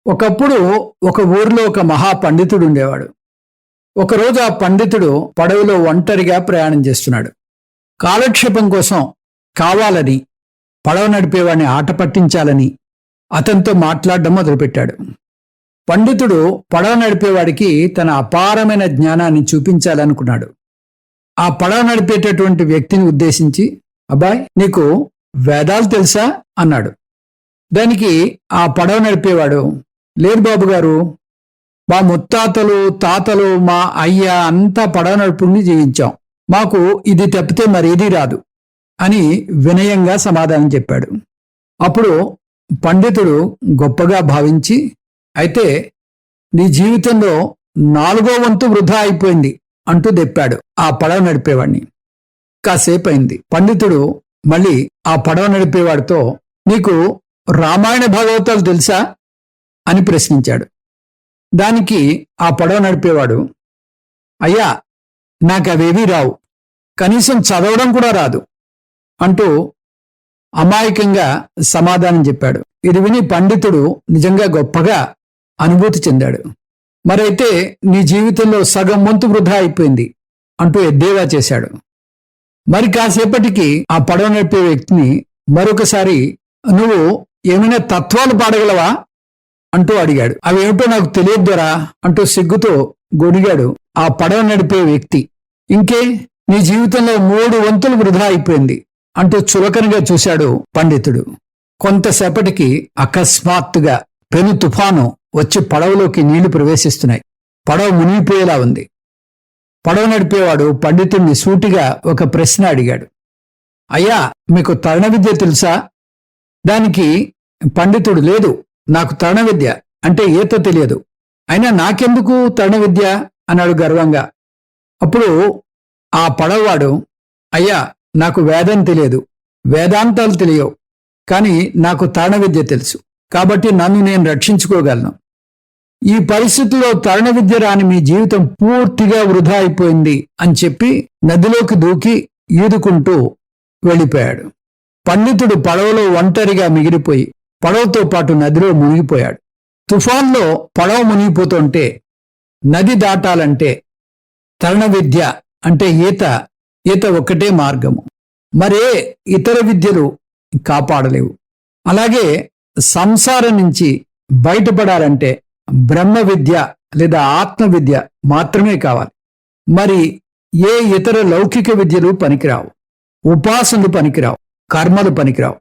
ఒకప్పుడు ఒక ఊరిలో ఒక మహా పండితుడు ఉండేవాడు. ఒకరోజు ఆ పండితుడు పడవలో ఒంటరిగా ప్రయాణం చేస్తున్నాడు. కాలక్షేపం కోసం కావాలని పడవ నడిపేవాడిని ఆట పట్టించాలని అతనితో మాట్లాడడం మొదలుపెట్టాడు. పండితుడు పడవ నడిపేవాడికి తన అపారమైన జ్ఞానాన్ని చూపించాలనుకున్నాడు. ఆ పడవ నడిపేటటువంటి వ్యక్తిని ఉద్దేశించి, అబ్బాయ్, నీకు వేదాలు తెలుసా అన్నాడు. దానికి ఆ పడవ నడిపేవాడు, లేదు బాబు గారు, మా ముత్తాతలు తాతలు మా అయ్య అంతా పడవ నడుపుని జీవించాం, మాకు ఇది తప్పితే మరేదీ రాదు అని వినయంగా సమాధానం చెప్పాడు. అప్పుడు పండితుడు గొప్పగా భావించి, అయితే నీ జీవితంలో 4వ వంతు వృధా అయిపోయింది అంటూ దెప్పాడు ఆ పడవ నడిపేవాడిని. కాసేపు అయింది. పండితుడు మళ్ళీ ఆ పడవ నడిపేవాడితో, నీకు రామాయణ భాగవతాలు తెలుసా అని ప్రశ్నించాడు. దానికి ఆ పడవ నడిపేవాడు, అయ్యా, నాకు అవేవీ రావు, కనీసం చదవడం కూడా రాదు అంటూ అమాయకంగా సమాధానం చెప్పాడు. ఇది విని పండితుడు నిజంగా గొప్పగా అనుభూతి చెందాడు. మరైతే నీ జీవితంలో సగం వంతు వృధా అయిపోయింది అంటూ ఎద్దేవా చేశాడు. మరి కాసేపటికి ఆ పడవ నడిపే వ్యక్తిని మరొకసారి, నువ్వు ఏమైనా తత్వాలు పాడగలవా అంటూ అడిగాడు. అవేమిటో నాకు తెలియద్దురా అంటూ సిగ్గుతో గొడిగాడు ఆ పడవ నడిపే వ్యక్తి. ఇంకే, నీ జీవితంలో 3 వంతులు వృధా అయిపోయింది అంటూ చులకనగా చూశాడు పండితుడు. కొంతసేపటికి అకస్మాత్తుగా పెను తుఫాను వచ్చి పడవలోకి నీళ్లు ప్రవేశిస్తున్నాయి. పడవ మునిగిపోయేలా ఉంది. పడవ నడిపేవాడు పండితుడిని సూటిగా ఒక ప్రశ్న అడిగాడు. అయ్యా, మీకు తరణ విద్య తెలుసా? దానికి పండితుడు, లేదు, నాకు తరణ విద్య అంటే ఈత తెలియదు, అయినా నాకెందుకు తరణ విద్య అన్నాడు గర్వంగా. అప్పుడు ఆ పడవవాడు, అయ్యా, నాకు వేదం తెలియదు, వేదాంతాలు తెలియవు, కానీ నాకు తరణ విద్య తెలుసు, కాబట్టి నన్ను నేను రక్షించుకోగలను. ఈ పరిస్థితుల్లో తరణ విద్య రాని మీ జీవితం పూర్తిగా వృధా అయిపోయింది అని చెప్పి నదిలోకి దూకి ఈదుకుంటూ వెళ్ళిపోయాడు. పండితుడు పడవలో ఒంటరిగా మిగిలిపోయి పడవతో పాటు నదిలో మునిగిపోయాడు. తుఫాన్లో పడవ మునిగిపోతుంటే నది దాటాలంటే తరణ విద్య అంటే ఈత ఒక్కటే మార్గము, మరే ఇతర విద్యలు కాపాడలేవు. అలాగే సంసారం నుంచి బయటపడాలంటే బ్రహ్మ విద్య లేదా ఆత్మ విద్య మాత్రమే కావాలి. మరి ఏ ఇతర లౌకిక విద్యలు పనికిరావు, ఉపాసనలు పనికిరావు, కర్మలు పనికిరావు.